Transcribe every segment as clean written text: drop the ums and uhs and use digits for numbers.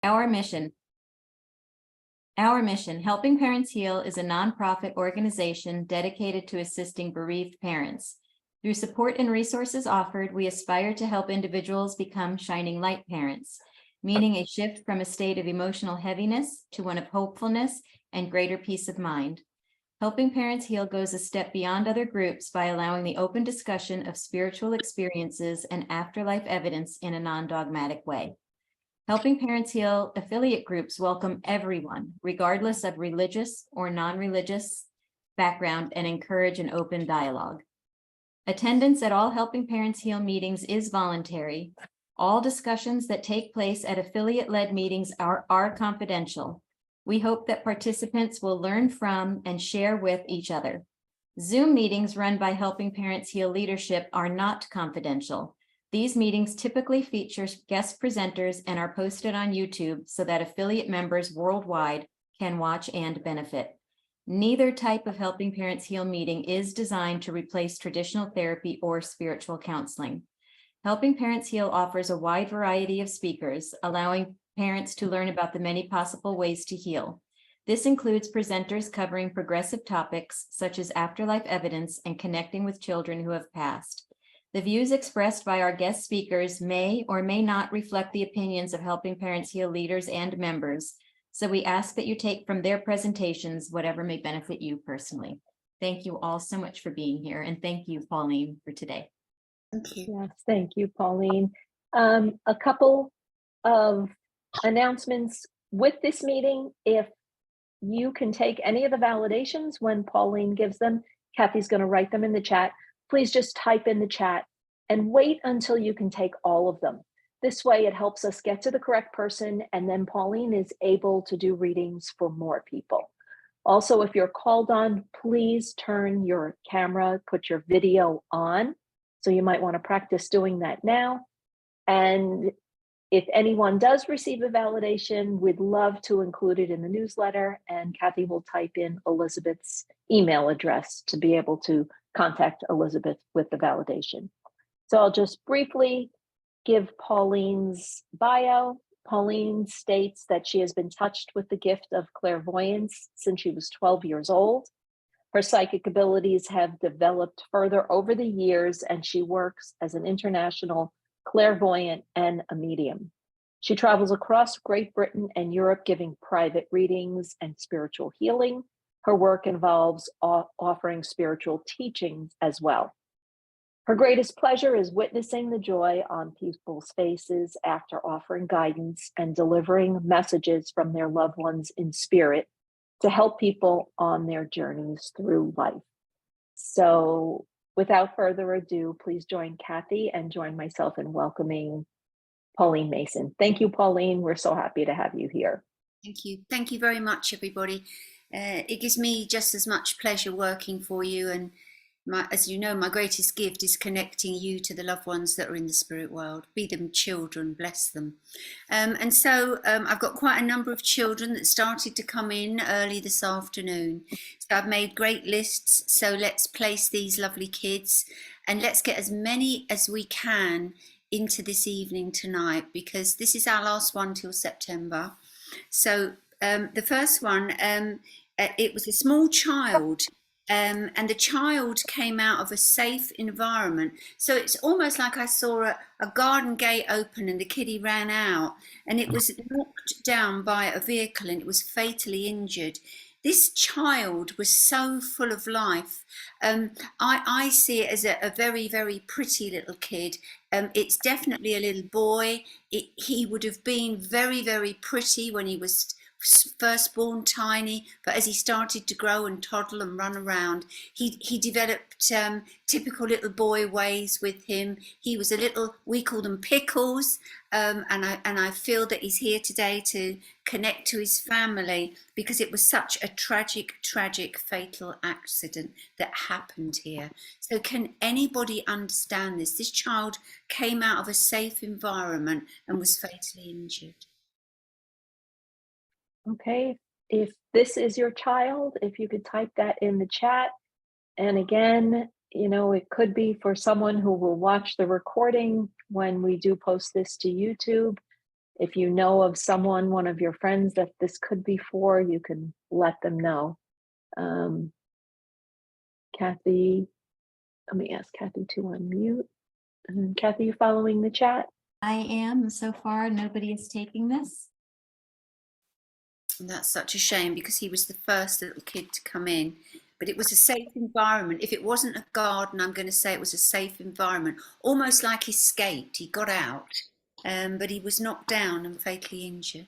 Our mission. Our mission, Helping Parents Heal, is a nonprofit organization dedicated to assisting bereaved parents. Through support and resources offered, we aspire to help individuals become shining light parents, meaning a shift from a state of emotional heaviness to one of hopefulness and greater peace of mind. Helping Parents Heal goes a step beyond other groups by allowing the open discussion of spiritual experiences and afterlife evidence in a non-dogmatic way. Helping Parents Heal affiliate groups welcome everyone, regardless of religious or non-religious background, and encourage an open dialogue. Attendance at all Helping Parents Heal meetings is voluntary. All discussions that take place at affiliate-led meetings are confidential. We hope that participants will learn from and share with each other. Zoom meetings run by Helping Parents Heal leadership are not confidential. These meetings typically feature guest presenters and are posted on YouTube so that affiliate members worldwide can watch and benefit. Neither type of Helping Parents Heal meeting is designed to replace traditional therapy or spiritual counseling. Helping Parents Heal offers a wide variety of speakers, allowing parents to learn about the many possible ways to heal. This includes presenters covering progressive topics such as afterlife evidence and connecting with children who have passed. The views expressed by our guest speakers may or may not reflect the opinions of Helping Parents Heal leaders and members, so we ask that you take from their presentations whatever may benefit you personally. Thank you all so much for being here, and thank you, Pauline, for today. Thank you. Yes, thank you, Pauline. A couple of announcements with this meeting. If you can take any of the validations when Pauline gives them, Kathy's going to write them in the chat. Please just type in the chat and wait until you can take all of them. This way it helps us get to the correct person, and then Pauline is able to do readings for more people. Also, if you're called on, please turn your camera, put your video on. So you might want to practice doing that now. And if anyone does receive a validation, we'd love to include it in the newsletter, and Kathy will type in Elizabeth's email address to be able to contact Elizabeth with the validation. So I'll just briefly give Pauline's bio. Pauline states that she has been touched with the gift of clairvoyance since she was 12 years old. Her psychic abilities have developed further over the years, and she works as an international clairvoyant and a medium. She travels across Great Britain and Europe giving private readings and spiritual healing. Her work involves offering spiritual teachings as well. Her greatest pleasure is witnessing the joy on people's faces after offering guidance and delivering messages from their loved ones in spirit to help people on their journeys through life. So without further ado, please join Kathy and join myself in welcoming Pauline Mason. Thank you, Pauline. We're so happy to have you here. Thank you. Thank you very much, everybody. It gives me just as much pleasure working for you, and as you know, my greatest gift is connecting you to the loved ones that are in the spirit world, be them children, bless them. And so I've got quite a number of children that started to come in early this afternoon. So I've made great lists. So let's place these lovely kids and let's get as many as we can into this evening tonight, because this is our last one till September. So the first one, it was a small child. And the child came out of a safe environment. So it's almost like I saw a garden gate open and the kiddie ran out, and it was knocked down by a vehicle and it was fatally injured. This child was so full of life. I see it as a very, very pretty little kid. It's definitely a little boy. He would have been very, very pretty when he was first born, tiny, but as he started to grow and toddle and run around, he developed typical little boy ways with him. He was a little, we call them pickles, and I feel that he's here today to connect to his family, because it was such a tragic, fatal accident that happened here. So can anybody understand this? This child came out of a safe environment and was fatally injured. Okay, if this is your child, if you could type that in the chat. And again, you know, it could be for someone who will watch the recording when we do post this to YouTube. if you know of someone, one of your friends that this could be for, you can let them know. Kathy, let me ask Kathy to unmute. Kathy, you following the chat? I am. So far, nobody is taking this. And that's such a shame, because he was the first little kid to come in. But it was a safe environment. If it wasn't a garden, I'm going to say it was a safe environment, almost like he escaped. He got out, but he was knocked down and fatally injured.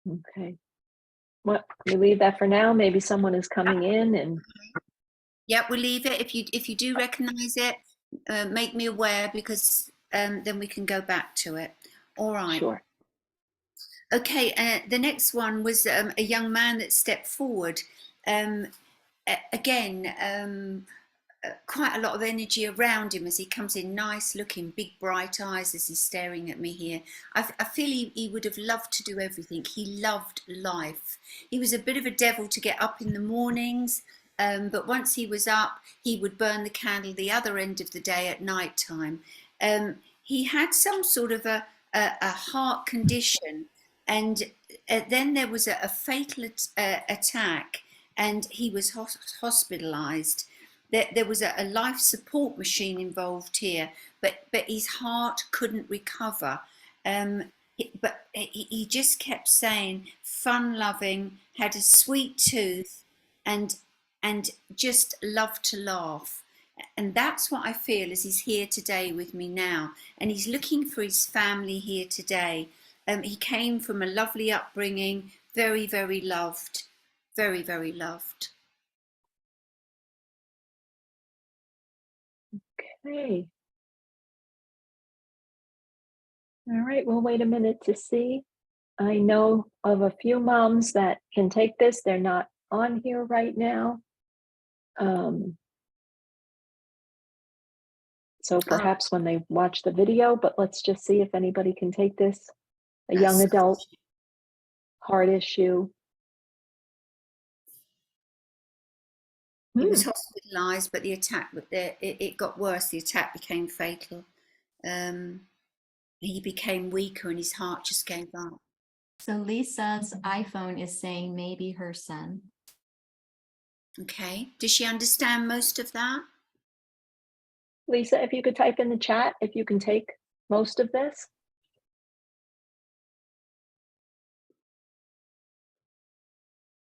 Okay. Well, we leave that for now. Maybe someone is coming in and. Yeah, we'll leave it. If you do recognise it, make me aware, because then we can go back to it. All right. Sure. Okay, the next one was a young man that stepped forward. Again, quite a lot of energy around him as he comes in, nice looking, big bright eyes as he's staring at me here. I feel he would have loved to do everything. He loved life. He was a bit of a devil to get up in the mornings, but once he was up, he would burn the candle the other end of the day at night time. He had some sort of a heart condition, and then there was a fatal attack, and he was hospitalized. There was a life support machine involved here, but his heart couldn't recover. But he just kept saying, fun-loving, had a sweet tooth, and just loved to laugh. And that's what I feel as he's here today with me now. And he's looking for his family here today. He came from a lovely upbringing, very, very loved, very, very loved. Okay. All right, we'll wait a minute to see. I know of a few moms that can take this. They're not on here right now. So perhaps when they watch the video, but let's just see if anybody can take this. A young adult heart issue. He was hospitalised, but the attack, it got worse. The attack became fatal. He became weaker and his heart just gave up. So Lisa's iPhone is saying maybe her son. Okay. Does she understand most of that? Lisa, if you could type in the chat, if you can take most of this.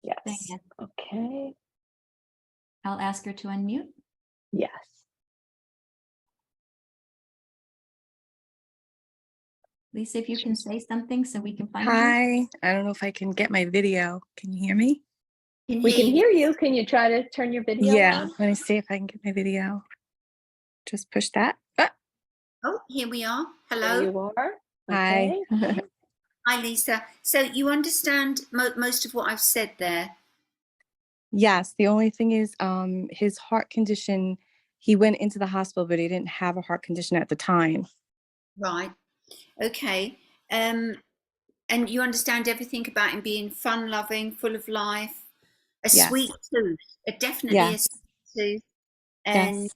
Yes. Okay. I'll ask her to unmute. Yes. Lisa, if you can say something so we can find you. Hi, I don't know if I can get my video. Can you hear me? We can hear you. Can you try to turn your video on? Let me see if I can get my video. Just push that. Oh, here we are. Hello. There you are. Hi. Okay. Hi, Lisa. So you understand most of what I've said there? Yes, the only thing is his heart condition, he went into the hospital, but he didn't have a heart condition at the time. Right. Okay. And you understand everything about him being fun-loving, full of life, a sweet tooth, definitely a sweet tooth,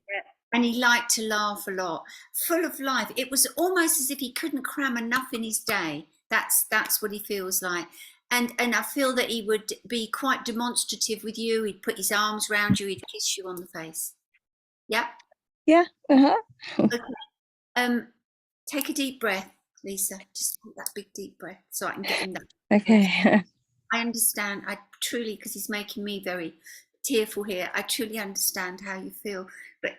and he liked to laugh a lot, full of life. It was almost as if he couldn't cram enough in his day. That's what he feels like. And I feel that he would be quite demonstrative with you. He'd put his arms around you. He'd kiss you on the face. Yep. Yeah. Okay. Take a deep breath, Lisa. Just take that big deep breath so I can get in that. Okay. I understand. I truly, because he's making me very tearful here. I truly understand how you feel, but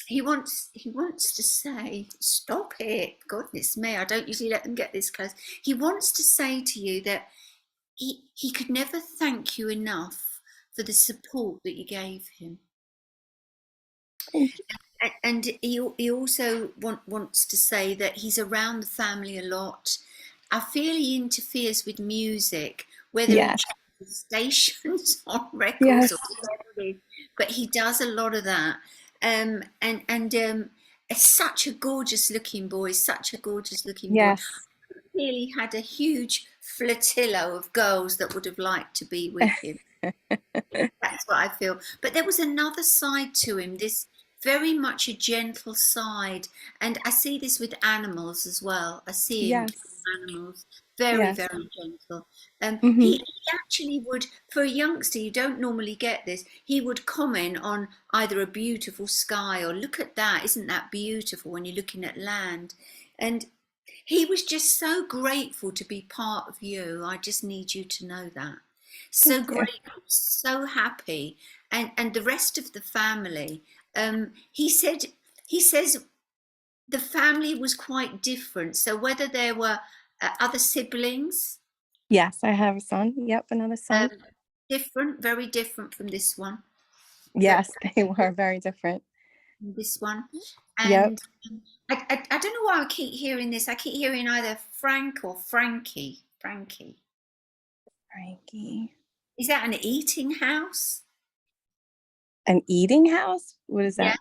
he wants to say, stop it. Goodness me, I don't usually let them get this close. He wants to say to you that he could never thank you enough for the support that you gave him. And he also wants to say that he's around the family a lot. I feel he interferes with music, whether it's stations on records or whatever it is, but he does a lot of that. And it's such a gorgeous looking boy, boy. Really had a huge flotilla of girls that would have liked to be with him. That's what I feel. But there was another side to him, this very much a gentle side. And I see this with animals as well. I see him with Yes. animals, very, Yes. very gentle. Hmm. He actually would, for a youngster, you don't normally get this, he would comment on either a beautiful sky or look at that, isn't that beautiful when you're looking at land? And he was just so grateful to be part of you. I just need you to know that. So Thank you. grateful, so happy. And the rest of the family, he says the family was quite different. So whether there were other siblings, Yes, I have a son. Yep, another um, son. different, very different from this one. Yes, they were very different. This one. Yep. And I don't know why I keep hearing this. I keep hearing either Frank or Frankie. Frankie. Frankie. Is that an eating house? An eating house? What is Yeah. that?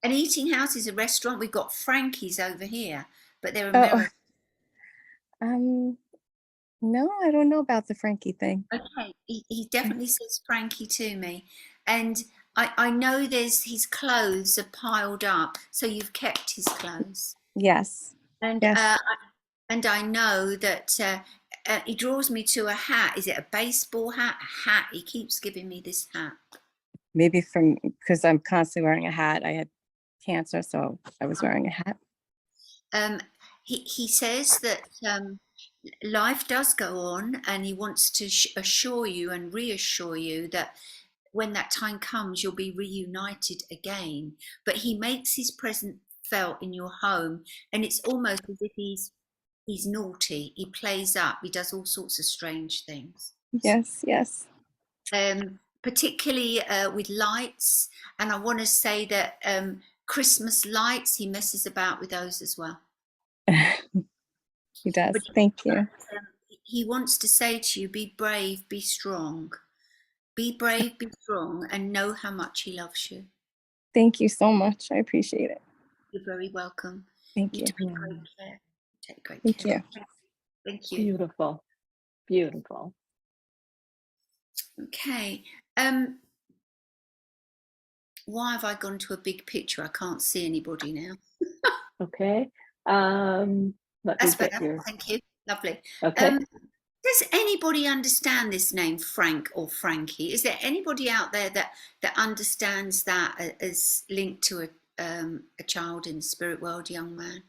An eating house is a restaurant. We've got Frankie's over here, but they're Oh, American. um, no, I don't know about the Frankie thing. Okay, he definitely says Frankie to me. And I know there's his clothes are piled up, so you've kept his clothes. Yes. And Yes. and I know that he draws me to a hat. Is it a baseball hat? A hat. He keeps giving me this hat. Maybe because I'm constantly wearing a hat. I had cancer, so I was wearing a hat. Um, he says that life does go on, and he wants to assure you and reassure you that when that time comes, you'll be reunited again. But he makes his presence felt in your home, and it's almost as if he's naughty. He plays up. He does all sorts of strange things. Yes, yes. Particularly with lights, and I want to say that Christmas lights, he messes about with those as well. He does. But Thank you. he wants to say to you, be brave, be strong. Be brave, be strong, and know how much he loves you. Thank you so much. I appreciate it. You're very welcome. Thank You you. take great care. Take great Thank care. you. Thank you. Beautiful. Beautiful. Okay. Why have I gone to a big picture? I can't see anybody now. Okay. Let me That's get better. your, Thank you. Lovely. okay. Does anybody understand this name, Frank or Frankie? Is there anybody out there that understands that as linked to a child in the spirit world, young man?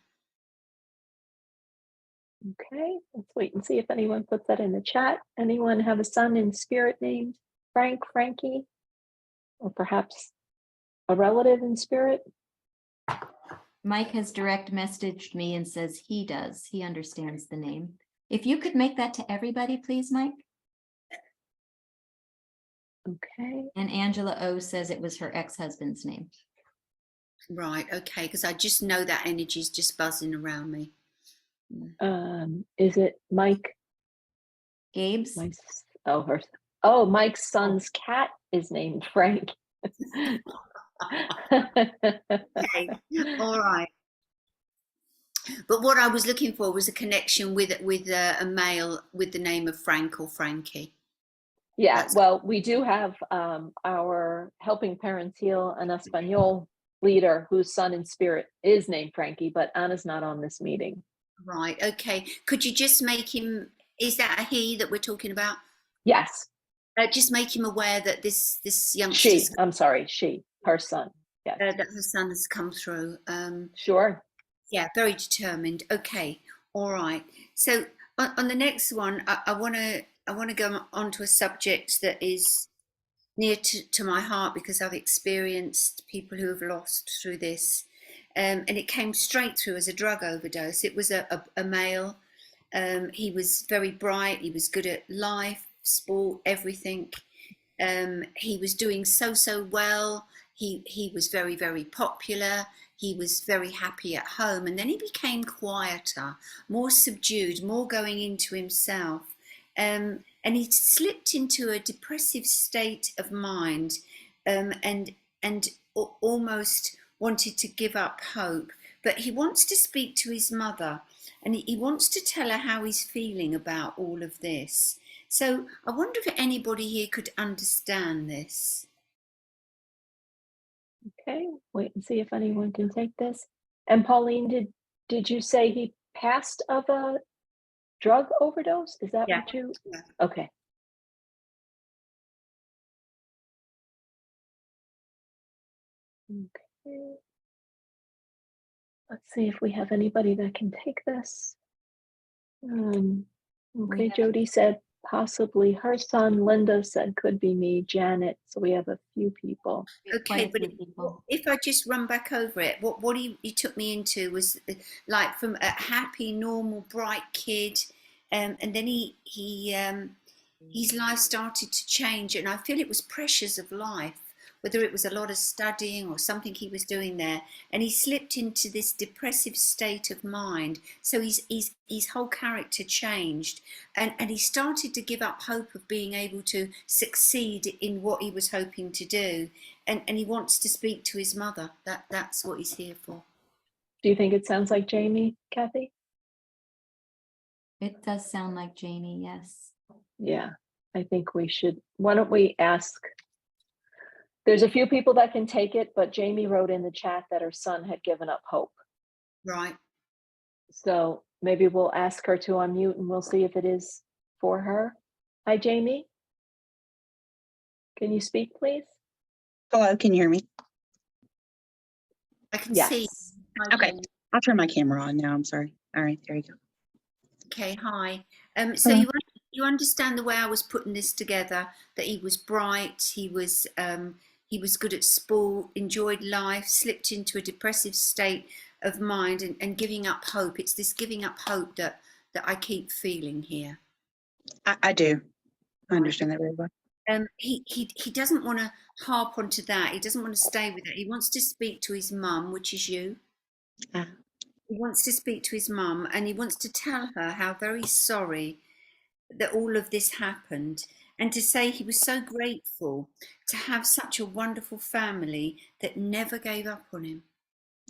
Okay, let's wait and see if anyone puts that in the chat. Anyone have a son in spirit named Frank, Frankie, or perhaps a relative in spirit? Mike has direct messaged me and says he does. He understands the name. If you could make that to everybody, please, Mike. Okay. And Angela O says it was her ex-husband's name. Right. Okay. Because I just know that energy is just buzzing around me. Is it Mike? Gabe's? Mike's son's cat is named Frank. Okay. All right. But what I was looking for was a connection with a male with the name of Frank or Frankie. Yeah, That's well, we do have our Helping Parents Heal an Espanol leader whose son in spirit is named Frankie, but Anna's not on this meeting. right. Okay. Could you just make him? Is that a he that we're talking about? Yes, Just make him aware that this youngster, her son. Yes, that her son has come through. sure. Yeah, very determined. Okay, all right. So on the next one, I want to go on to a subject that is near to my heart because I've experienced people who have lost through this, and it came straight through as a drug overdose. It was a male. He was very bright. He was good at life, sport, everything. He was doing so well. He was very, very popular. He was very happy at home, and then he became quieter, more subdued, more going into himself, and he slipped into a depressive state of mind, and almost wanted to give up hope. But he wants to speak to his mother, and he wants to tell her how he's feeling about all of this. So I wonder if anybody here could understand this. Okay, wait and see if anyone can take this. And Pauline, did you say he passed of a drug overdose? Is that Yeah. what you? Yeah. Okay. Okay. Let's see if we have anybody that can take this. Okay, have- Jody said possibly her son. Linda said could be me. Janet. So we have a few people. Okay, Quite a but few people. if I just run back over it, what he took me into was like from a happy, normal, bright kid, and then his life started to change, and I feel it was pressures of life, whether it was a lot of studying or something he was doing there, and he slipped into this depressive state of mind. So his whole character changed, and he started to give up hope of being able to succeed in what he was hoping to do, and he wants to speak to his mother. That's what he's here for. Do you think it sounds like Jamie, Kathy? It does sound like Jamie, yes. Yeah, I think we should. Why don't we ask? There's a few people that can take it, but Jamie wrote in the chat that her son had given up hope. Right. So maybe we'll ask her to unmute and we'll see if it is for her. Hi, Jamie. Can you speak, please? Hello, can you hear me? I can see. Yes. Hi, Okay. Jamie. I'll turn my camera on now. I'm sorry. All right, there you go. Okay, hi. So you understand the way I was putting this together, that he was bright, he was good at sport, enjoyed life, slipped into a depressive state of mind, and giving up hope. It's this giving up hope that I keep feeling here. I do. I understand that very well. He doesn't want to harp onto that. He doesn't want to stay with it. He wants to speak to his mum, which is you. He wants to speak to his mum, and he wants to tell her how very sorry that all of this happened, and to say he was so grateful to have such a wonderful family that never gave up on him.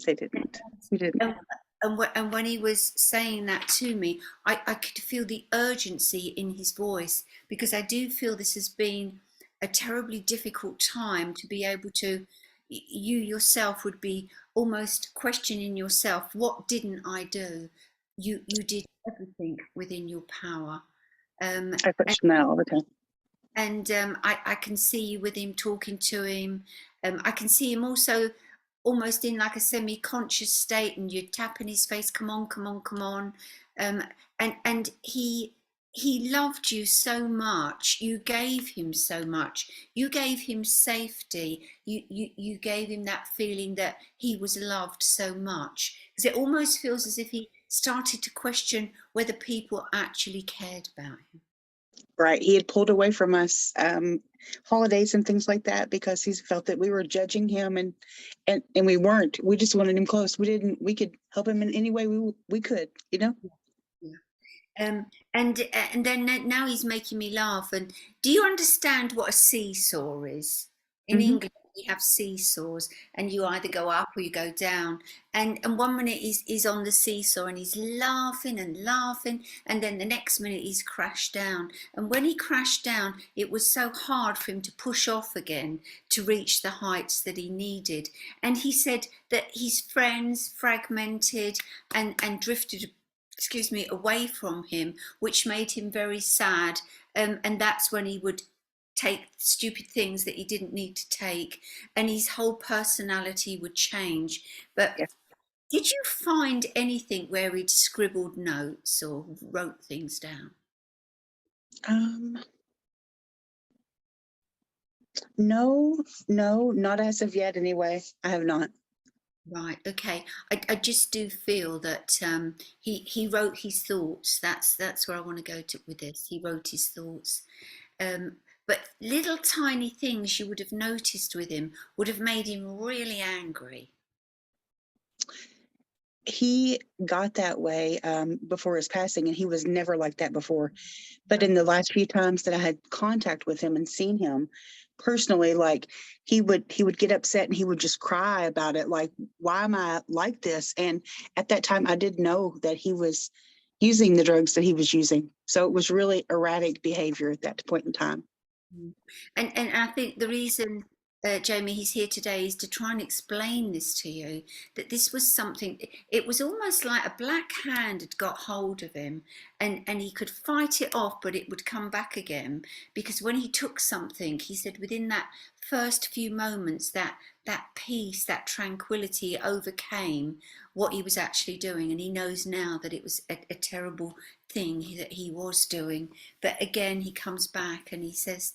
They didn't. We didn't. And when he was saying that to me, I could feel the urgency in his voice, because I do feel this has been a terribly difficult time to be able to, you yourself would be almost questioning yourself, what didn't I do? You did everything within your power. I question that all the time. And I can see you with him, talking to him. I can see him also almost in like a semi-conscious state, and you're tapping his face, come on, come on, come on. And he loved you so much. You gave him so much. You gave him safety. You gave him that feeling that he was loved so much, because it almost feels as if he started to question whether people actually cared about him. Right. He had pulled away from us holidays and things like that because he felt that we were judging him, and we weren't. We just wanted him close. We could help him in any way we could, you know? Yeah. And then now he's making me laugh. And do you understand what a seesaw is? In England, we have seesaws, and you either go up or you go down. And 1 minute he's on the seesaw and he's laughing and laughing, and then the next minute he's crashed down. And when he crashed down, it was so hard for him to push off again to reach the heights that he needed. And he said that his friends fragmented and drifted, away from him, which made him very sad. And that's when he would take stupid things that he didn't need to take, and his whole personality would change. But Yes. Did you find anything where he'd scribbled notes or wrote things down? No, not as of yet anyway. I have not. Right. Okay. I just do feel that he wrote his thoughts. That's where I want to go to with this. He wrote his thoughts. But little tiny things you would have noticed with him would have made him really angry. He got that way before his passing, and he was never like that before. But in the last few times that I had contact with him and seen him personally, like he would get upset and he would just cry about it, like, why am I like this? And at that time I didn't know that he was using the drugs that he was using. So it was really erratic behavior at that point in time. And I think the reason Jamie, he's here today, is to try and explain this to you, that this was something, it was almost like a black hand had got hold of him, and he could fight it off, but it would come back again, because when he took something, he said within that first few moments, that peace, that tranquility overcame what he was actually doing, and he knows now that it was a terrible thing that he was doing. But again, he comes back and he says,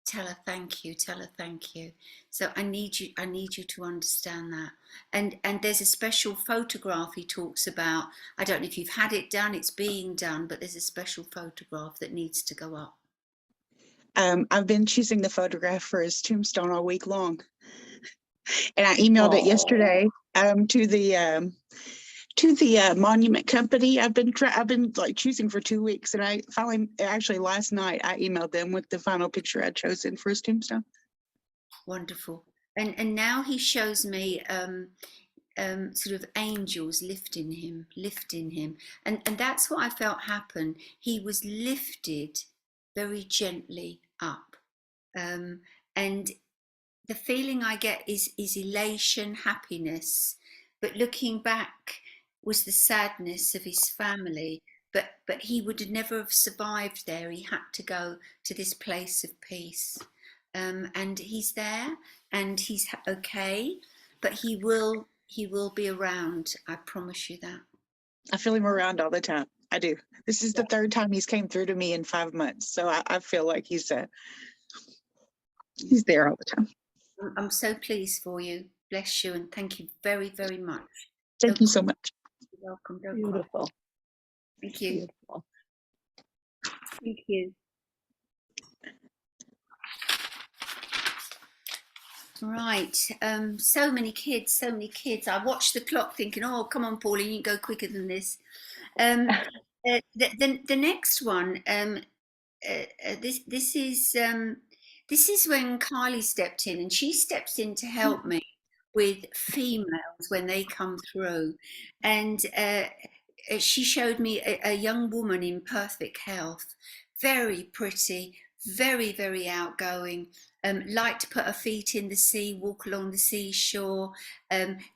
tell her thank you, tell her thank you. So I need you to understand that. And there's a special photograph he talks about. I don't know if you've had it done, it's being done, but there's a special photograph that needs to go up. I've been choosing the photograph for his tombstone all week long, and I emailed it yesterday to the monument company. I've been like choosing for 2 weeks, and I finally, actually last night, I emailed them with the final picture I'd chosen for his tombstone. Wonderful. And now he shows me sort of angels lifting him, and that's what I felt happen. He was lifted very gently up, and the feeling I get is elation, happiness, but looking back was the sadness of his family. But he would never have survived there. He had to go to this place of peace, and he's there, and he's okay. But he will be around. I promise you that. I feel him around all the time. I do. This is the third time he's came through to me in 5 months, so I feel like he's there all the time. I'm so pleased for you. Bless you, and thank you very, very much. Thank you so much. You're welcome. Beautiful. Thank you. Beautiful. Thank you. Right. So many kids. I watched the clock thinking, oh, come on, Pauline, you can go quicker than this. The next one, this is when Kylie stepped in, and she steps in to help me with females when they come through, and she showed me a young woman in perfect health, very pretty, very, very outgoing, like to put her feet in the sea, walk along the seashore.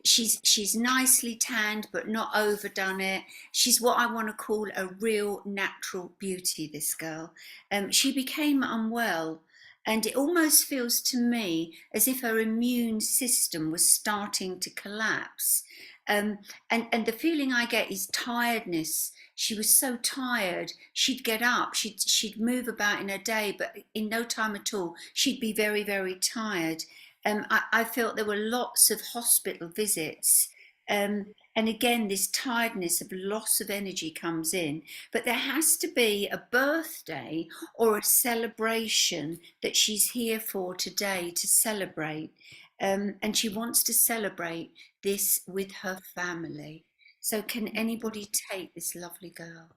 She's nicely tanned, but not overdone it. She's what I want to call a real natural beauty, this girl. She became unwell, and it almost feels to me as if her immune system was starting to collapse. And the feeling I get is tiredness. She was so tired. She'd get up, she'd move about in her day, but in no time at all, she'd be very, very tired. I felt there were lots of hospital visits. And again, this tiredness of loss of energy comes in, but there has to be a birthday or a celebration that she's here for today to celebrate. And she wants to celebrate this with her family. So can anybody take this lovely girl?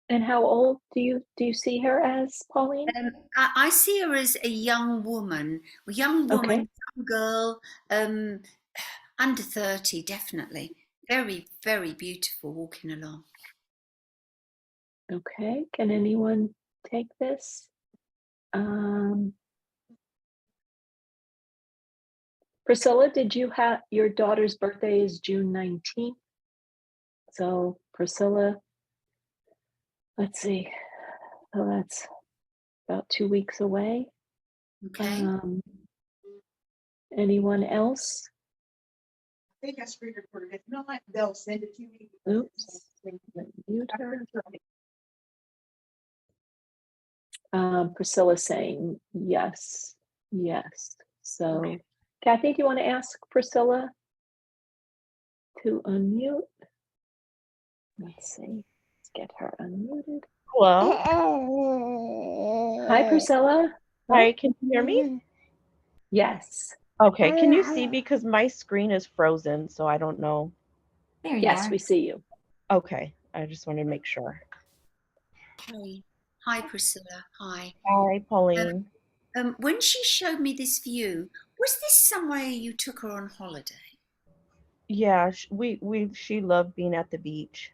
And how old do you see her as, Pauline? I see her as a young woman, Okay. young girl, under 30, definitely. Very, very beautiful walking along. Okay, can anyone take this? Priscilla, did you have, your daughter's birthday is June 19th. So Priscilla, let's see, so that's about 2 weeks away. Okay. Anyone else? I think I screen recorded. If not, they'll send it to me. Oops. Mute her. Priscilla's saying yes. So, okay. Kathy, do you want to ask Priscilla to unmute? Let's see. Let's get her unmuted. Hello. Hi, Priscilla. Hi, can you hear me? Yes. Okay, can you see? Because my screen is frozen, so I don't know. There you Yes, are. we see you. Okay, I just wanted to make sure. Okay. Hi, Priscilla. Hi. Hi, Pauline. When she showed me this view, was this somewhere you took her on holiday? Yeah, she loved being at the beach.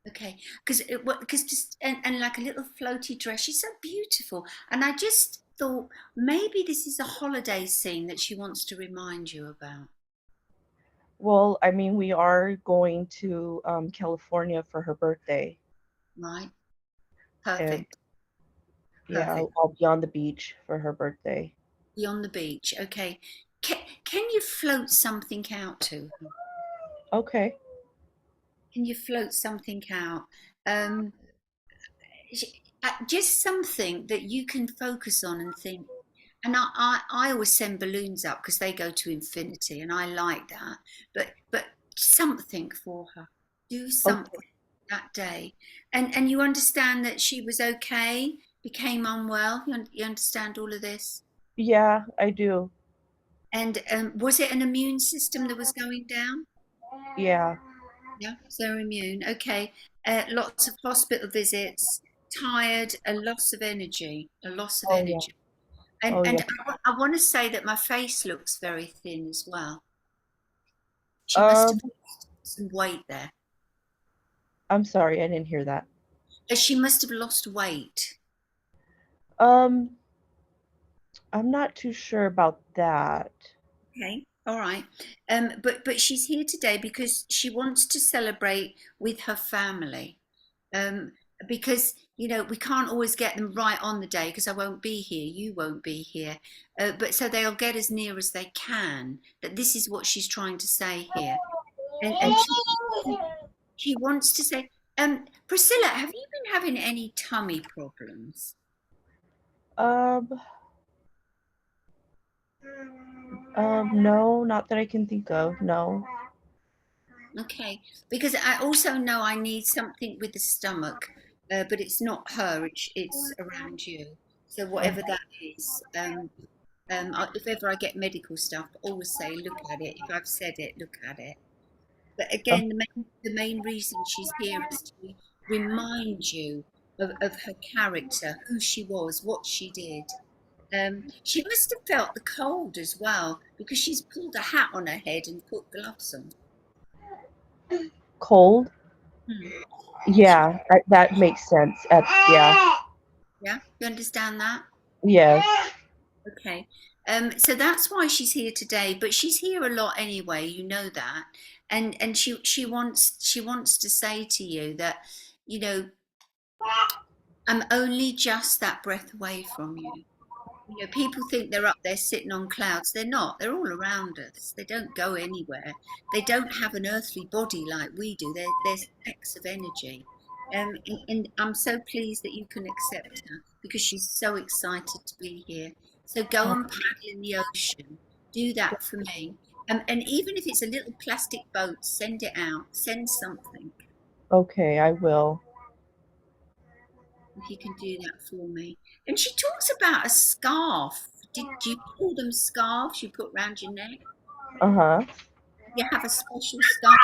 Okay, because just and like a little floaty dress, she's so beautiful, and I just thought maybe this is a holiday scene that she wants to remind you about. Well, I mean, we are going to California for her birthday, Right? and Perfect. yeah, Perfect. I'll be on the beach for her birthday. Be on the beach. Okay. Can you float something out to her? Okay. Can you float something out? Um, just something that you can focus on and think. And I always send balloons up because they go to infinity, and I like that. But something for her. Do Okay. something that day. And you understand that she was okay, became unwell. You understand all of this? Yeah, I do. And was it an immune system that was going down? Yeah. Yeah, so immune. Okay. Lots of hospital visits, tired, a loss of energy, a loss of Oh yeah. energy. And Oh yeah. and I want to say that my face looks very thin as well. She must have Um, lost some weight there. I'm sorry, I didn't hear that. She must have lost weight. Um, I'm not too sure about that. Okay, all right. But she's here today because she wants to celebrate with her family. Um, because we can't always get them right on the day because I won't be here, you won't be here. But so they'll get as near as they can. But this is what she's trying to say here, and she wants to say, Priscilla, have you been having any tummy problems? Um, no, not that I can think of. No. Okay, because I also know I need something with the stomach, but it's not her, it's around you. So Oh, whatever that is, if ever I get medical stuff, always say, look at it. If I've said it, look at it. But oh, again, the main reason she's here is to remind you of her character, who she was, what she did. She must have felt the cold as well because she's pulled a hat on her head and put gloves on. cold. Hmm. Yeah, that makes sense. Yeah. Yeah, you understand that? Yes. Okay. So that's why she's here today, but she's here a lot anyway, you know that. And she wants to say to you that, you know, I'm only just that breath away from you. People think they're up there sitting on clouds. They're not. They're all around us. They don't go anywhere. They don't have an earthly body like we do. They're specks of energy. And I'm so pleased that you can accept her because she's so excited to be here. So go and paddle in the ocean. Do that for me. And even if it's a little plastic boat, send it out. Send something Okay, I will. if you can do that for me. And she talks about a scarf. Did you call them scarves you put round your neck? Uh-huh. You have a special scarf?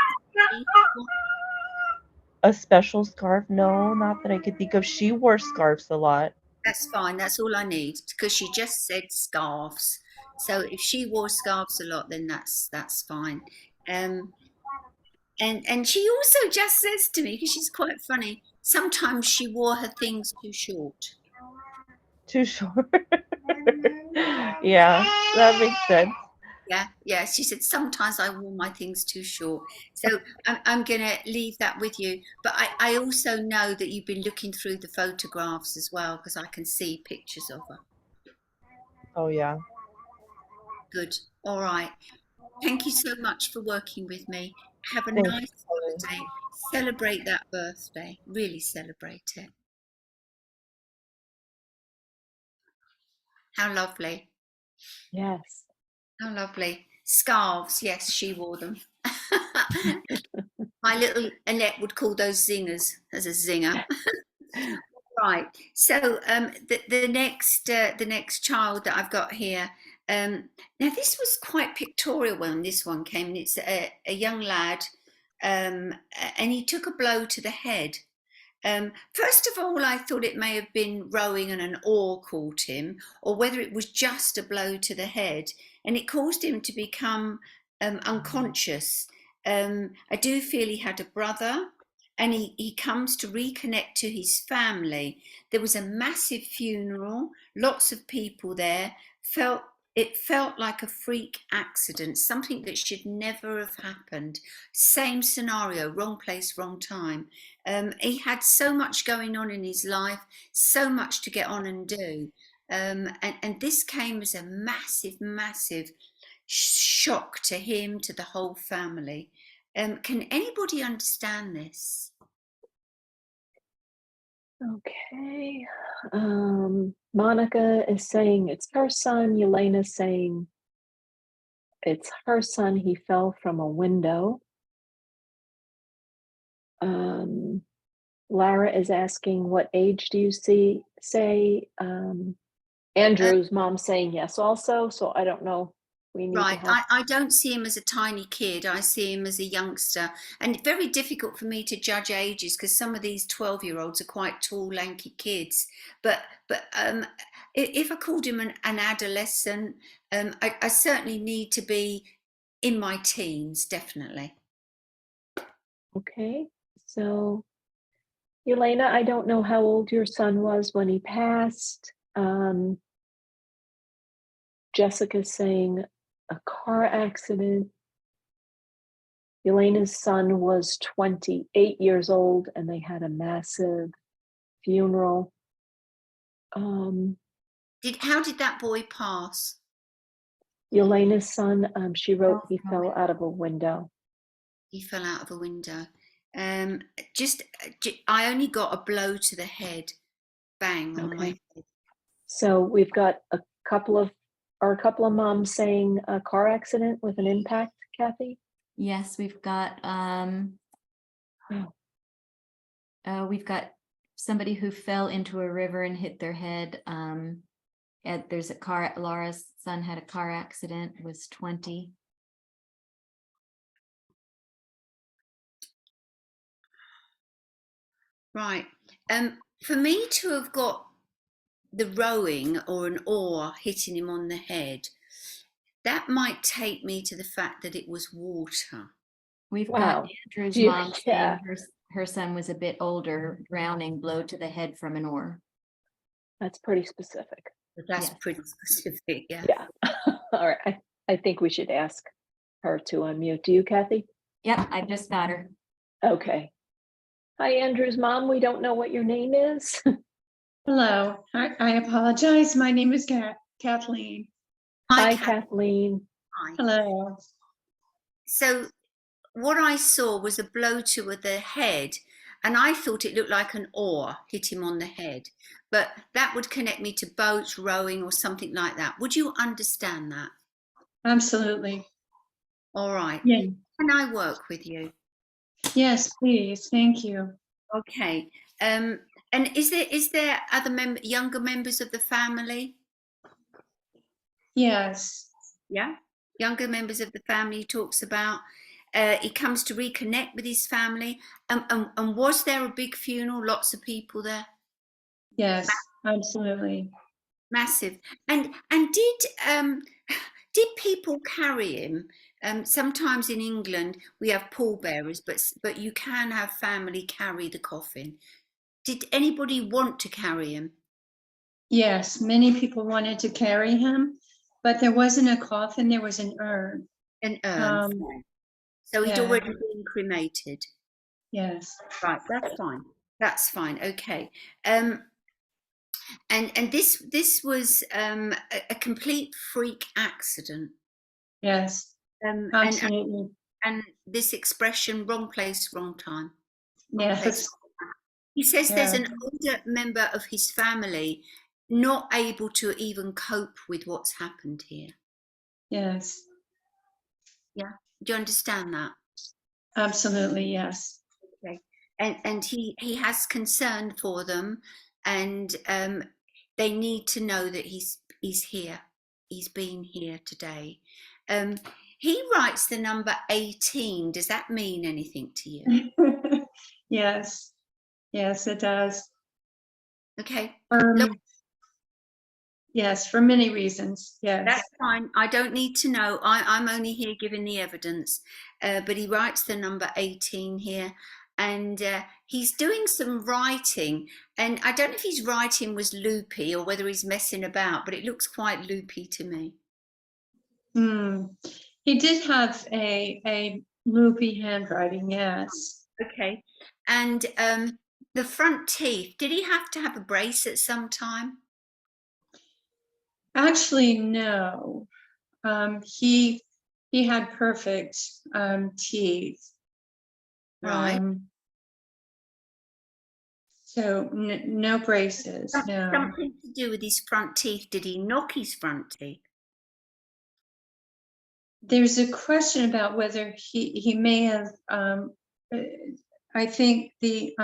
A special scarf? No, not that I could think of. She wore scarves a lot. That's fine. That's all I need because she just said scarves. So if she wore scarves a lot, then that's fine. Um, and she also just says to me because she's quite funny. Sometimes she wore her things too short. Too short. Yeah, that makes sense. Yeah. She said sometimes I wore my things too short. So I'm going to leave that with you. But I also know that you've been looking through the photographs as well because I can see pictures of her. Oh yeah. Good. All right. Thank you so much for working with me. Have a Thank you, nice Pauline. holiday. Celebrate that birthday. Really celebrate it. How lovely. Yes. How lovely. Scarves. Yes, she wore them. My little Annette would call those zingers as a zinger. Right. So the next child that I've got here. Now this was quite pictorial when this one came. And it's a young lad, and he took a blow to the head. First of all, I thought it may have been rowing and an oar caught him, or whether it was just a blow to the head, and it caused him to become unconscious. I do feel he had a brother, and he comes to reconnect to his family. There was a massive funeral, lots of people there. It felt like a freak accident, something that should never have happened. Same scenario, wrong place, wrong time. He had so much going on in his life, so much to get on and do. And this came as a massive, massive shock to him, to the whole family. Can anybody understand this? Okay. Monica is saying it's her son. Yelena's saying it's her son. He fell from a window. Lara is asking, what age do you say? Andrew's mom saying yes also, so I don't know. We need Right, to help. I don't see him as a tiny kid. I see him as a youngster, and it's very difficult for me to judge ages because some of these 12-year-olds are quite tall, lanky kids. But if I called him an adolescent, I certainly need to be in my teens, definitely. Okay, so Yelena, I don't know how old your son was when he passed. Jessica's saying a car accident. Elena's son was 28 years old and they had a massive funeral. How did that boy pass? Elena's son, she wrote he fell out of a window. He fell out of a window. I only got a blow to the head, bang on my head. So we've got a couple of moms saying a car accident with an impact, Kathy? Yes, we've got somebody who fell into a river and hit their head. There's a car, Laura's son had a car accident, was 20. Right. For me to have got the rowing or an oar hitting him on the head, that might take me to the fact that it was water. We've got Andrew's mom saying her son was a bit older, drowning, blow to the head from an oar. That's pretty specific. That's pretty specific, yeah. Yeah. All right. I think we should ask her to unmute. Do you, Kathy? Yep, I just got her. Okay. Hi, Andrew's mom. We don't know what your name is. Hello. I apologize. My name is Kathleen. Hi, Kathleen. Hi. Hello. So what I saw was a blow to the head, and I thought it looked like an oar hit him on the head, but that would connect me to boats, rowing, or something like that. Would you understand that? Absolutely. All right. Yeah. Can I work with you? Yes, please. Thank you. Okay. And is there other younger members of the family? Yes. Yeah. Younger members of the family he talks about. He comes to reconnect with his family. And was there a big funeral? Lots of people there? Yes, absolutely. Massive. And did people carry him? Sometimes in England we have pallbearers, but you can have family carry the coffin. Did anybody want to carry him? Yes, many people wanted to carry him, but there wasn't a coffin, there was an urn. An urn. So he'd already been cremated. Yes. Right, that's fine. That's fine. Okay. And this was a complete freak accident. Yes. Absolutely. And this expression, wrong place, wrong time. Yes. He says there's an older member of his family not able to even cope with what's happened here. Yes. Yeah. Do you understand that? Absolutely, yes. Okay. And he has concern for them, and they need to know that he's here. He's been here today. He writes the number 18. Does that mean anything to you? Yes. Yes, it does. Okay. Yes, for many reasons. Yes. That's fine. I don't need to know. I'm only here giving the evidence. But he writes the number 18 here. and he's doing some writing, and I don't know if his writing was loopy or whether he's messing about, but it looks quite loopy to me. He did have a loopy handwriting, yes. Okay. And the front teeth, did he have to have a brace at some time? Actually, no. He had perfect teeth. Right. So no braces, no. Something to do with his front teeth. Did he knock his front teeth? There's a question about whether he may have. I think the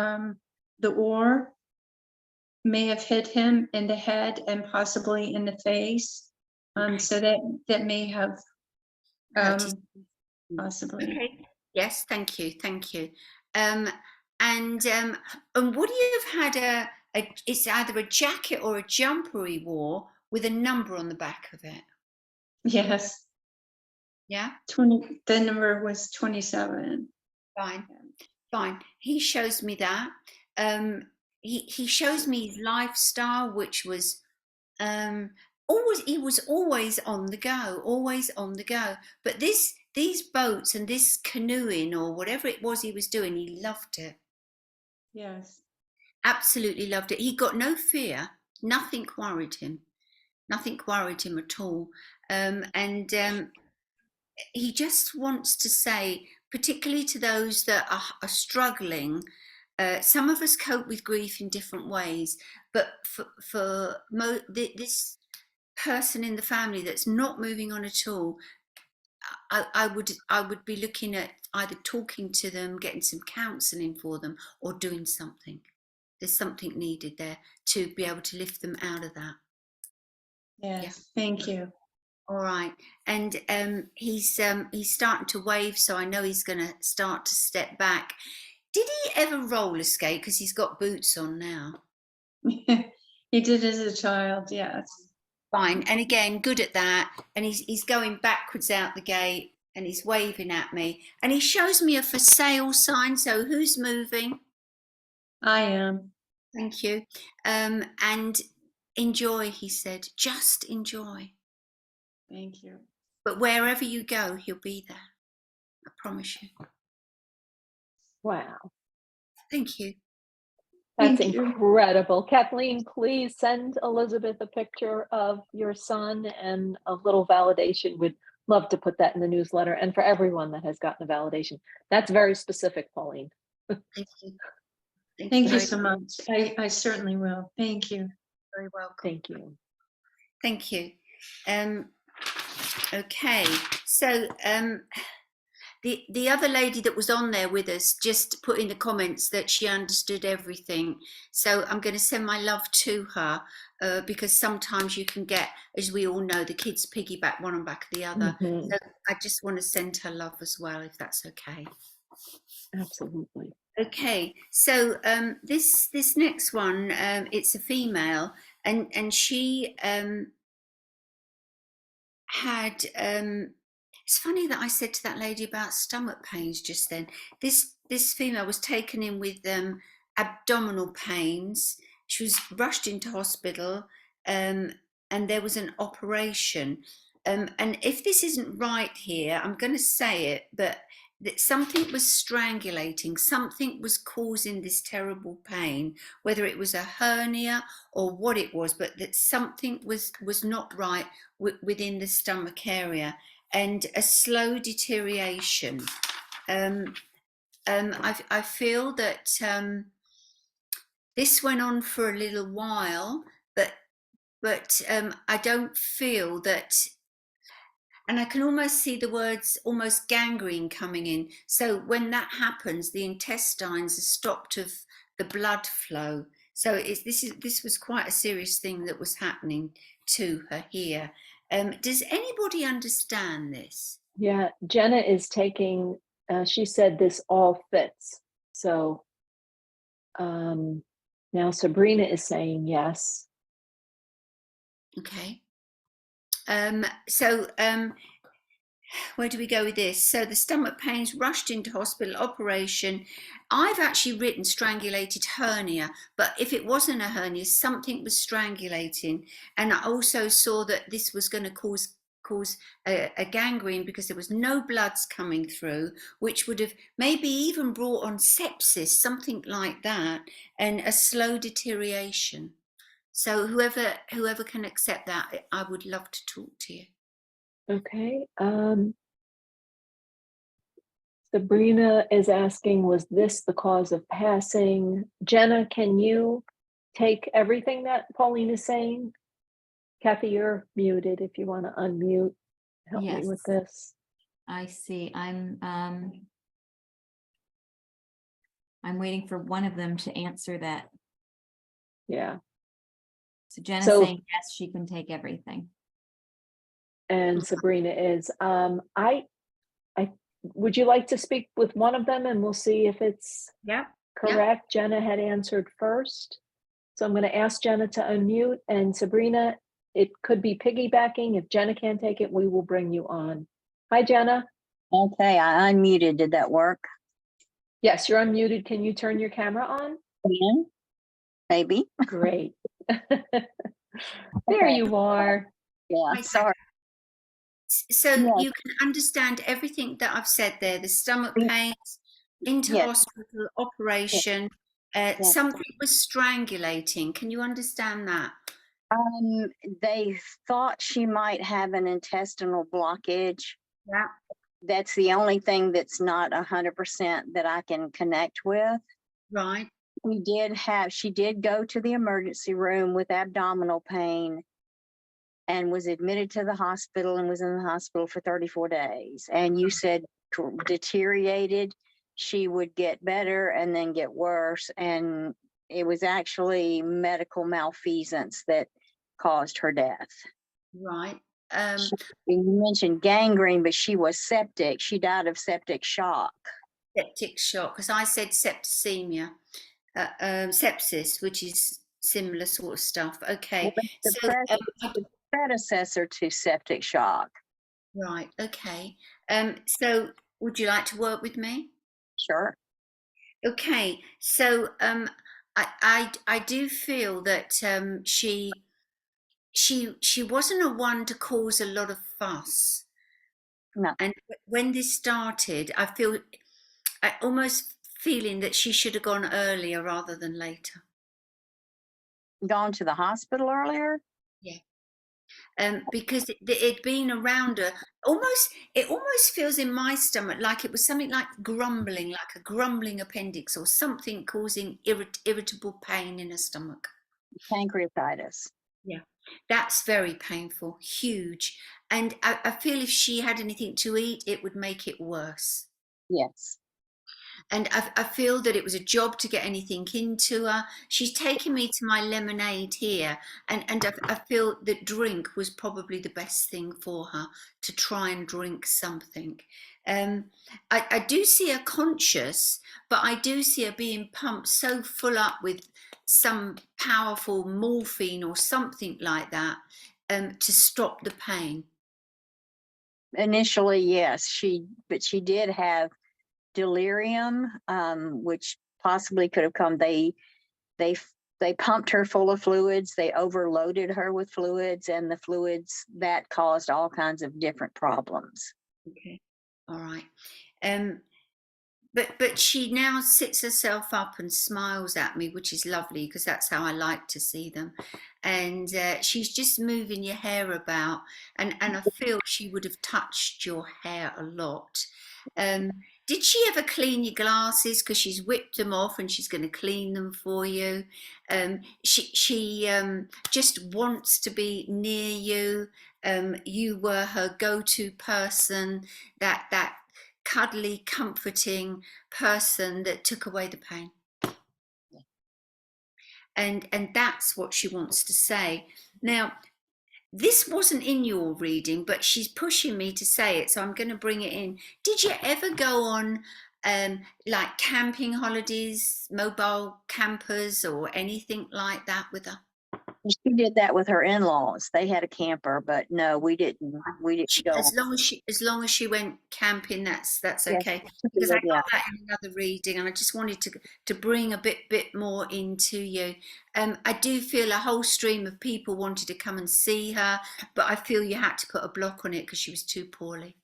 oar may have hit him in the head and possibly in the face. So that may have possibly. Okay. Yes, thank you, thank you. And would he have had it's either a jacket or a jumper he wore with a number on the back of it? Yes. Yeah. The number was 27. Fine. He shows me that. He shows me his lifestyle, which was he was always on the go. But these boats and this canoeing or whatever it was he was doing, he loved it. Yes. Absolutely loved it. He got no fear. Nothing worried him at all. He just wants to say, particularly to those that are struggling, some of us cope with grief in different ways, but for this person in the family that's not moving on at all, I would be looking at either talking to them, getting some counselling for them, or doing something. There's something needed there to be able to lift them out of that. Yes, yeah. Thank you. All right, and he's starting to wave, so I know he's going to start to step back. Did he ever roller skate? Because he's got boots on now. He did as a child, yes. Fine, and again, good at that. And he's going backwards out the gate, and he's waving at me, and he shows me a for sale sign. So who's moving? I am. Thank you. And enjoy, he said. Just enjoy. Thank you. But wherever you go, he'll be there. I promise you. Wow. Thank you. That's incredible. Kathleen, please send Elizabeth a picture of your son and a little validation. We'd love to put that in the newsletter, and for everyone that has gotten a validation. That's very specific, Pauline. Thank you. Thank you so much. I certainly will. Thank you. Very welcome. Thank you. Thank you. Okay, so the other lady that was on there with us just put in the comments that she understood everything. So I'm going to send my love to her because sometimes you can get, as we all know, the kids piggyback one on back of the other. Mm-hmm. So I just want to send her love as well, if that's okay. Absolutely. Okay, so this next one, it's a female, and she had it's funny that I said to that lady about stomach pains just then. This female was taken in with abdominal pains. She was rushed into hospital, and there was an operation. And if this isn't right here, I'm going to say it, but that something was strangulating, something was causing this terrible pain, whether it was a hernia or what it was, but that something was not right within the stomach area, and a slow deterioration. I feel that this went on for a little while, but I don't feel that. And I can almost see the words almost gangrene coming in. So when that happens, the intestines are stopped of the blood flow. So this was quite a serious thing that was happening to her here. Does anybody understand this? Yeah, Jenna is taking, she said this all fits. So now Sabrina is saying yes. Okay. Where do we go with this? So the stomach pains, rushed into hospital, operation. I've actually written strangulated hernia, but if it wasn't a hernia, something was strangulating. And I also saw that this was going to cause a gangrene because there was no bloods coming through, which would have maybe even brought on sepsis, something like that, and a slow deterioration. So whoever can accept that, I would love to talk to you. Okay. Sabrina is asking, was this the cause of passing? Jenna, can you take everything that Pauline is saying? Kathy, you're muted if you want to unmute. Help me with Yes. this. I see. I'm waiting for one of them to answer that. Yeah. So Jenna's So- saying yes, she can take everything. And Sabrina is. I would you like to speak with one of them and we'll see if it's Yeah. correct? Jenna had answered first. So I'm going to ask Jenna to unmute, and Sabrina, it could be piggybacking. If Jenna can't take it, we will bring you on. Hi, Jenna. Okay, I unmuted. Did that work? Yes, you're unmuted. Can you turn your camera on? Again? Maybe. Great. There Okay. you are. Yeah, Hi, sorry. So Yeah. you can understand everything that I've said there, the stomach Yeah. pains, into Yes. hospital, operation, something was strangulating. Can you understand that? They thought she might have an intestinal blockage. Yeah. That's the only thing that's not 100% that I can connect with. Right. She did go to the emergency room with abdominal pain and was admitted to the hospital and was in the hospital for 34 days. And you said deteriorated, she would get better and then get worse. And it was actually medical malfeasance that caused her death. Right. You mentioned gangrene, but she was septic. She died of septic shock. Septic shock, because I said septicemia, sepsis, which is similar sort of stuff. Okay. The predecessor to septic shock. Right. Okay. So would you like to work with me? Sure. Okay. So I do feel that she wasn't a one to cause a lot of fuss. No. And when this started, I almost feeling that she should have gone earlier rather than later. Gone to the hospital earlier? Because it'd been around her. It almost feels in my stomach like it was something like grumbling, like a grumbling appendix or something causing irritable pain in her stomach. Pancreatitis. Yeah, that's very painful, huge. And I feel if she had anything to eat, it would make it worse. Yes. And I feel that it was a job to get anything into her. She's taken me to my lemonade here, and I feel that drink was probably the best thing for her, to try and drink something. I do see her conscious, but I do see her being pumped so full up with some powerful morphine or something like that to stop the pain. Initially, yes, but she did have delirium, which possibly could have come. They pumped her full of fluids. They overloaded her with fluids, and the fluids that caused all kinds of different problems. Okay, all right. But she now sits herself up and smiles at me, which is lovely because that's how I like to see them. And she's just moving your hair about, and I feel she would have touched your hair a lot. Did she ever clean your glasses? Because she's whipped them off and she's going to clean them for you. She just wants to be near you. You were her go-to person, that cuddly, comforting person that took away the pain. And that's what she wants to say. Now, this wasn't in your reading, but she's pushing me to say it, so I'm going to bring it in. Did you ever go on like camping holidays, mobile campers or anything like that with her? She did that with her in-laws. They had a camper, but no, we didn't go. As long as she went camping, that's Yes, okay. she Because I did, yeah. got that in another reading, and I just wanted to bring a bit more into you. I do feel a whole stream of people wanted to come and see her, but I feel you had to put a block on it because she was too poorly.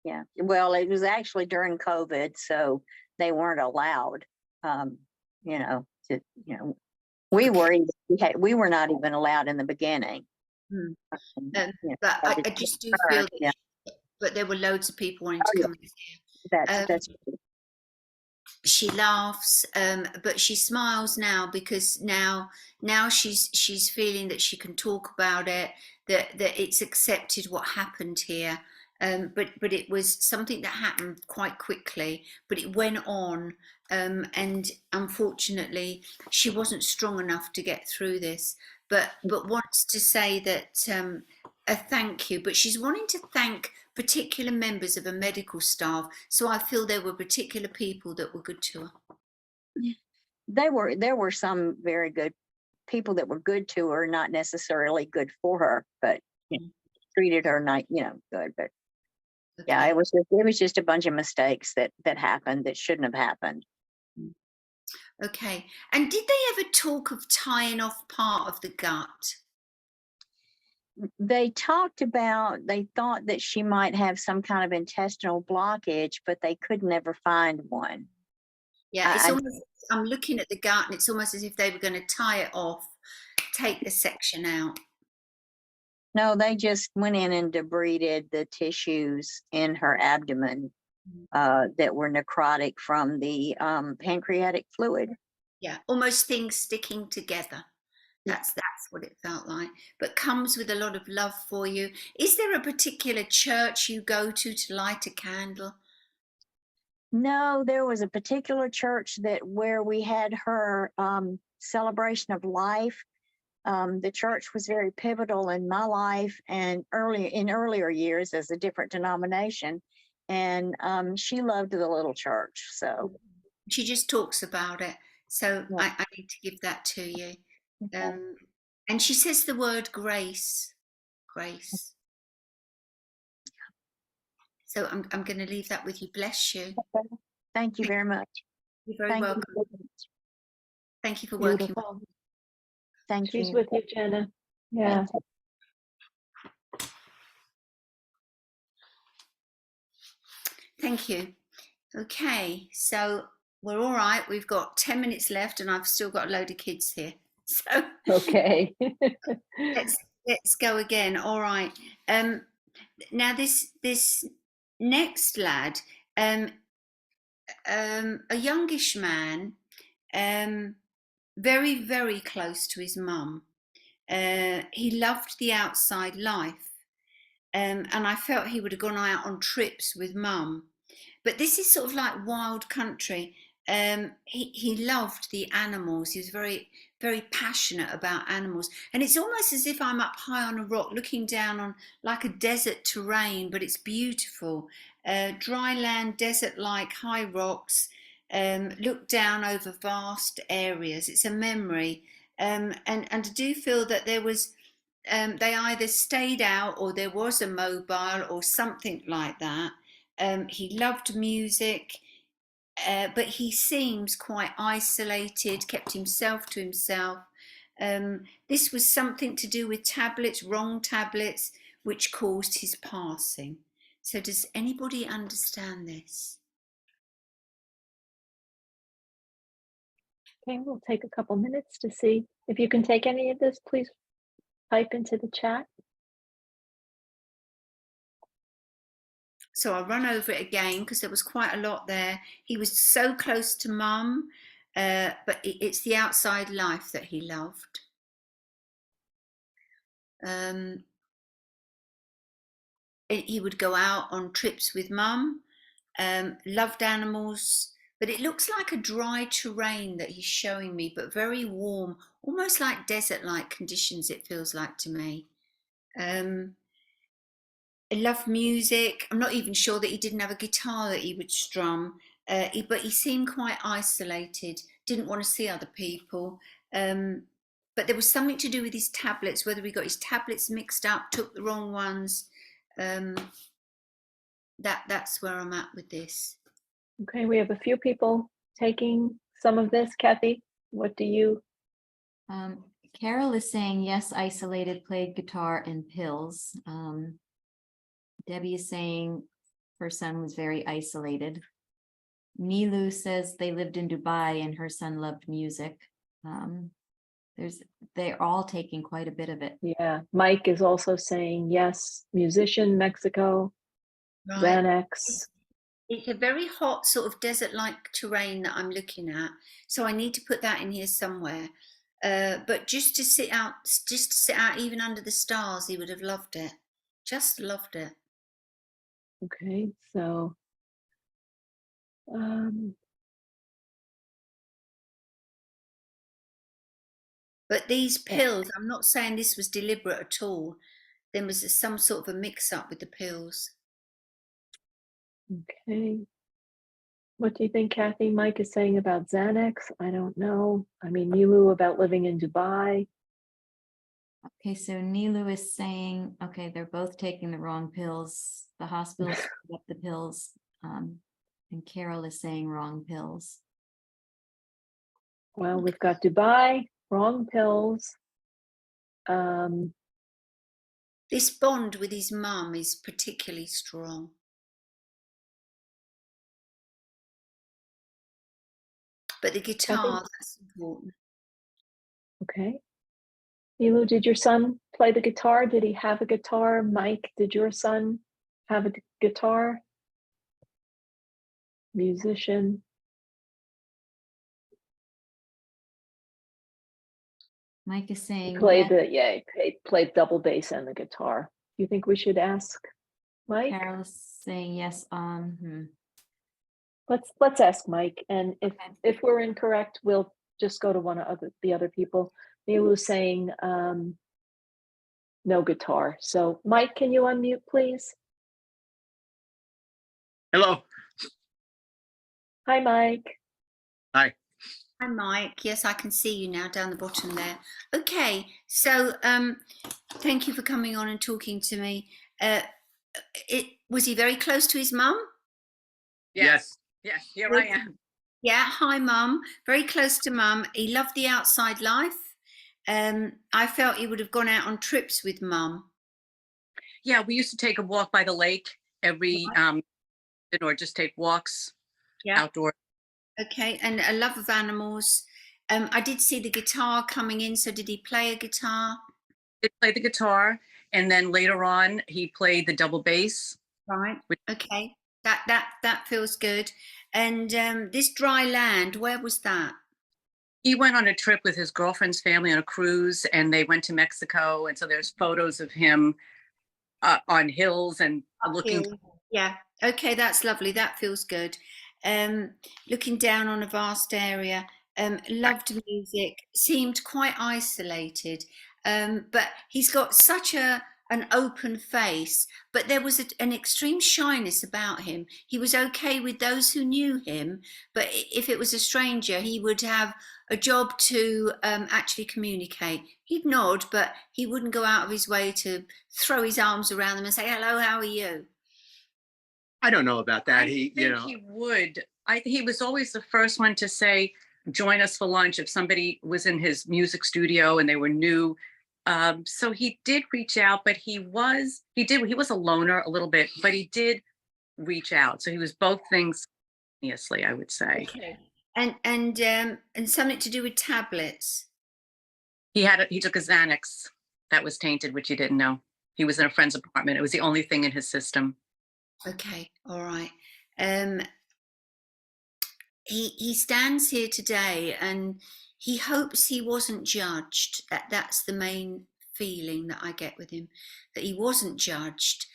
Yeah, well, it was actually during COVID, so they weren't allowed. You know, we were we were not even allowed in the beginning. Hmm. You know, But so I it's just do her, feel yeah. that, but there were loads of people wanting to Oh, come and see yeah. her. That's She laughs, but she smiles now because now she's feeling that she can talk about it, that it's accepted what happened here. But it was something that happened quite quickly, but it went on, and unfortunately she wasn't strong enough to get through this. But wants to say that a thank you, but she's wanting to thank particular members of a medical staff. So I feel there were particular people that were good to her. there were some very good people that were good to her, not necessarily good for her, but treated her not, good. But yeah, Okay. it was just a bunch of mistakes that happened that shouldn't have happened. Okay. And did they ever talk of tying off part of the gut? They talked about, they thought that she might have some kind of intestinal blockage, but they could never find one. Yeah, it's I- almost, I'm looking at the gut and it's almost as if they were going to tie it off, take the section out. No, they just went in and debrided the tissues in her abdomen that were necrotic from the pancreatic fluid. Yeah, almost things sticking together. That's what it felt like, but comes with a lot of love for you. Is there a particular church you go to light a candle? No, there was a particular church where we had her celebration of life. The church was very pivotal in my life and in earlier years as a different denomination. And she loved the little church. So She just talks about it. So yeah. I need to give that to you. Okay. And she says the word grace. Grace. So I'm going to leave that with you. Bless you. Thank you very much. You're very Thank welcome. you. Thank you for working. Beautiful. Thank She's you. with you, Jenna. Yeah. Thank you. Thank you. Okay, so we're all right. We've got 10 minutes left and I've still got a load of kids here. So Okay. let's go again. All right. Now this next lad, a youngish man, very, very close to his mum. He loved the outside life. And I felt he would have gone out on trips with mum. But this is sort of like wild country. He loved the animals. He was very, very passionate about animals. And it's almost as if I'm up high on a rock looking down on like a desert terrain, but it's beautiful. Dry land, desert-like, high rocks, look down over vast areas. It's a memory. And I do feel that there was, they either stayed out or there was a mobile or something like that. He loved music, but he seems quite isolated, kept himself to himself. This was something to do with tablets, wrong tablets, which caused his passing. So does anybody understand this? Okay, we'll take a couple minutes to see if you can take any of this. Please type into the chat. So I'll run over it again because there was quite a lot there. He was so close to mum, but it's the outside life that he loved. He would go out on trips with mum, loved animals, but it looks like a dry terrain that he's showing me, but very warm, almost like desert-like conditions, it feels like to me. I love music. I'm not even sure that he didn't have a guitar that he would strum, but he seemed quite isolated, didn't want to see other people. But but there was something to do with his tablets, whether he got his tablets mixed up, took the wrong ones. That's where I'm at with this. Okay, we have a few people taking some of this. Kathy, what do you? Carol is saying yes, isolated, played guitar and pills. Debbie is saying her son was very isolated. Nilu says they lived in Dubai and her son loved music. They're all taking quite a bit of it. Yeah, Mike is also saying yes, musician, Mexico, Right. Xanax. It's a very hot sort of desert-like terrain that I'm looking at, so I need to put that in here somewhere. But just to sit out even under the stars, he would have loved it. Just loved it. Okay, so But these pills, I'm not saying this was deliberate at all. There was some sort of a mix-up with the pills. okay. What do you think, Kathy? Mike is saying about Xanax. I don't know. I mean, Nilu about living in Dubai. Okay, so Nilu is saying, okay, they're both taking the wrong pills. The hospital screwed up the pills. And Carol is saying wrong pills. Well, we've got Dubai, wrong pills. This bond with his mum is particularly strong. But the guitar, that's important. Okay. Nilu, did your son play the guitar? Did he have a guitar? Mike, did your son have a guitar? Musician. Mike is saying He played double bass and the guitar. Do you think we should ask Mike? Carol is saying yes. Let's ask Mike, and if we're incorrect, we'll just go to one of the other people. Nilu's saying no guitar. So Mike, can you unmute, please? Hello. Hi, Mike. Hi. Hi, Mike. Yes, I can see you now down the bottom there. Okay, so thank you for coming on and talking to me. Was he very close to his mum? Yes. Yes, here I am. Yeah, hi, Mum. Very close to Mum. He loved the outside life. I felt he would have gone out on trips with Mum. Yeah, we used to take a walk by the lake every, or just take walks outdoors. Okay, and a love of animals. I did see the guitar coming in. So did he play a guitar? He played the guitar, and then later on he played the double bass. Right. Okay, that feels good. And this dry land, where was that? He went on a trip with his girlfriend's family on a cruise, and they went to Mexico. And so there's photos of him on hills and looking. Yeah. Okay, that's lovely. That feels good. Looking down on a vast area. Loved music. Seemed quite isolated. But he's got such an open face, but there was an extreme shyness about him. He was okay with those who knew him, but if it was a stranger, he would have a job to actually communicate. He'd nod, but he wouldn't go out of his way to throw his arms around them and say, hello, how are you? I don't know about that. He would. He was always the first one to say, join us for lunch if somebody was in his music studio and they were new. So he did reach out, but he was a loner a little bit, but he did reach out. So he was both things simultaneously, I would say. Okay. And something to do with tablets. He took a Xanax that was tainted, which he didn't know. He was in a friend's apartment. It was the only thing in his system. Okay, all right. He stands here today and he hopes he wasn't judged. That's the main feeling that I get with him, that he wasn't judged.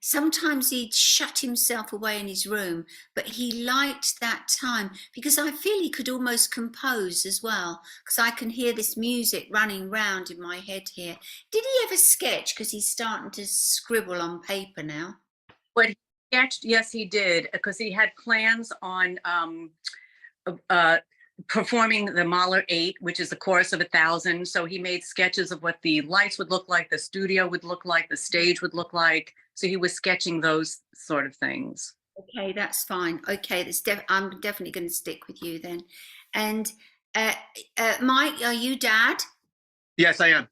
Sometimes he'd shut himself away in his room, but he liked that time because I feel he could almost compose as well, because I can hear this music running round in my head here. Did he ever sketch? Because he's starting to scribble on paper now. But he sketched, yes, he did, because he had plans on performing the Mahler 8, which is the chorus of 1,000. So he made sketches of what the lights would look like, the studio would look like, the stage would look like. So he was sketching those sort of things. Okay, that's fine. Okay, I'm definitely going to stick with you then. And Mike, are you dad? Yes, I am.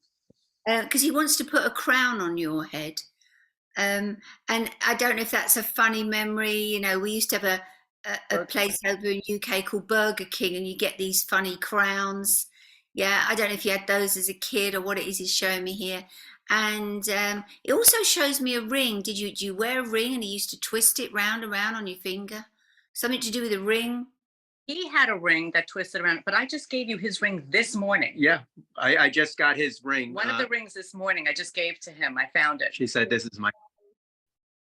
Because he wants to put a crown on your head. And I don't know if that's a funny memory. You know, we used to have a place over in UK called Burger King, and you get these funny crowns. Yeah, I don't know if you had those as a kid or what it is he's showing me here. And it also shows me a ring. Do you wear a ring? And he used to twist it round and round on your finger. Something to do with a ring? He had a ring that twisted around, but I just gave you his ring this morning. Yeah, I just got his ring. One of the rings this morning I just gave to him. I found it. She said, "This is my."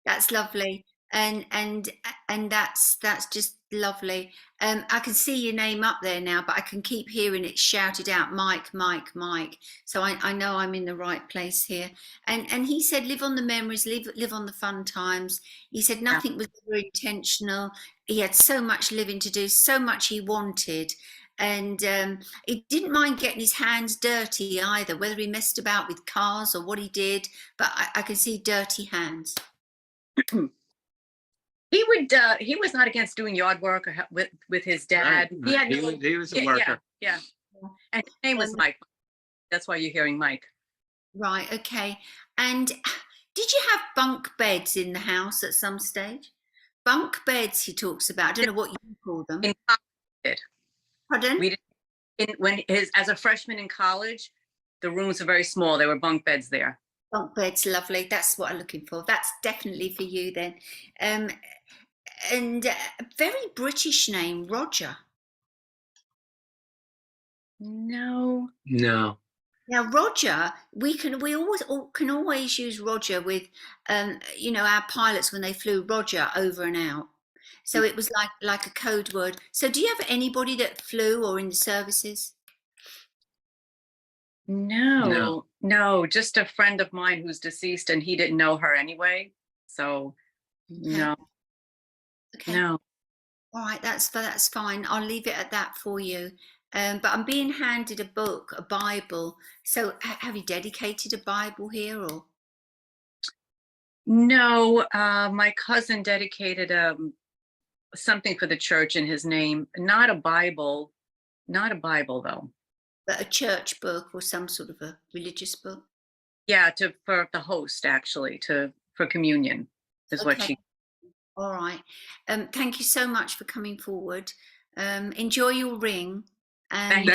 That's lovely. And that's just lovely. I can see your name up there now, but I can keep hearing it shouted out, Mike, Mike, Mike. So I know I'm in the right place here. And he said, live on the memories, live on the fun times. He said nothing was ever intentional. He had so much living to do, so much he wanted. And he didn't mind getting his hands dirty either, whether he messed about with cars or what he did, but I can see dirty hands. He was not against doing yard work with his dad. Right. He was a worker. Yeah. And his name was Mike. That's why you're hearing Mike. Right. Okay. And did you have bunk beds in the house at some stage? Bunk beds he talks about. I don't know what you call them. In college, Pardon? we didn't, as a freshman in college, the rooms were very small. There were bunk beds there. Bunk beds, lovely. That's what I'm looking for. That's definitely for you then. And a very British name, Roger. No. No. Now, Roger, we can always use Roger with, our pilots when they flew Roger over and out. So it was like a code word. So do you have anybody that flew or in the services? No, just a friend of mine who's deceased, and he didn't know her anyway. So no. Okay. No. All right, that's fine. I'll leave it at that for you. But I'm being handed a book, a Bible. So have you dedicated a Bible here or? No, my cousin dedicated something for the church in his name. Not a Bible though. But a church book or some sort of a religious book? Yeah, for the host actually, for communion is what she. All right. Thank you so much for coming forward. Enjoy your ring and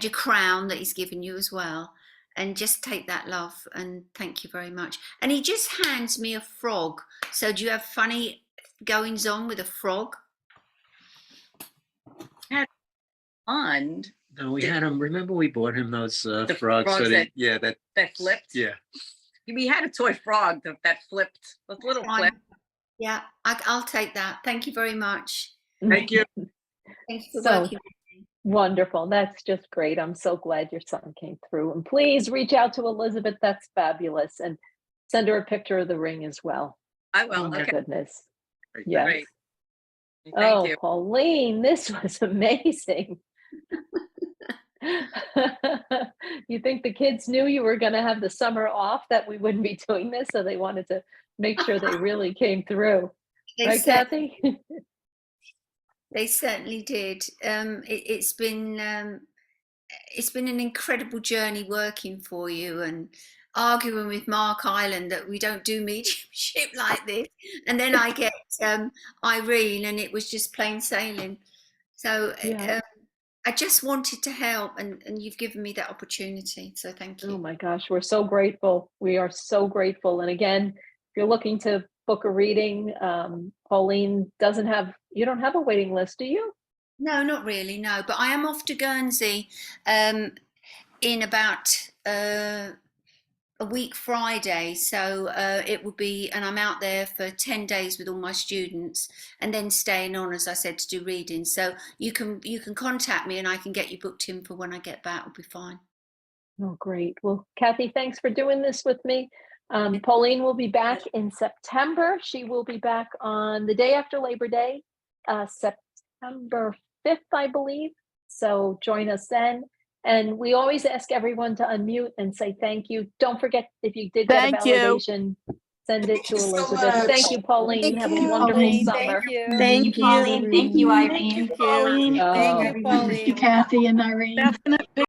your crown that he's given you as well. And just take that, love, and thank you very much. And he just hands me a frog. So do you have funny goings on with a frog? And no, we had him. Remember, we bought him those frogs. Frogs So that flipped. Yeah. We had a toy frog that flipped. A little flip. Yeah, I'll take that. Thank you very much. Thank you. Thank you for So working. wonderful. That's just great. I'm so glad your son came through. And please reach out to Elizabeth. That's fabulous. And send her a picture of the ring as well. I will. Oh my goodness. Great. Yes. Great. Thank you. Pauline, this was amazing. You think the kids knew you were going to have the summer off, that we wouldn't be doing this, so they wanted to make sure they really came through. Right, Kathy? They certainly did. It's been an incredible journey working for you and arguing with Mark Island that we don't do mediumship like this. And then I get Irene, and it was just plain sailing. So Yeah. I just wanted to help, and you've given me that opportunity. So thank you. Oh my gosh, we're so grateful. We are so grateful. And again, if you're looking to book a reading, Pauline you don't have a waiting list, do you? No, not really, no. But I am off to Guernsey in about a week Friday. So it will be, and I'm out there for 10 days with all my students and then staying on, as I said, to do readings. So you can contact me and I can get you booked in for when I get back. It'll be fine. Oh, great. Well, Kathy, thanks for doing this with me. Pauline will be back in September. She will be back on the day after Labor Day, September 5th, I believe. So join us then. And we always ask everyone to unmute and say thank you. Don't forget, if you did get a Thank you. validation, send it to you so Elizabeth. much. Thank you, Pauline. Have a you, wonderful Pauline. summer. Thank you, Pauline. Thank you, Irene. Thank you, Pauline. Oh. Thank you, Pauline. Kathy and Irene. Definitely.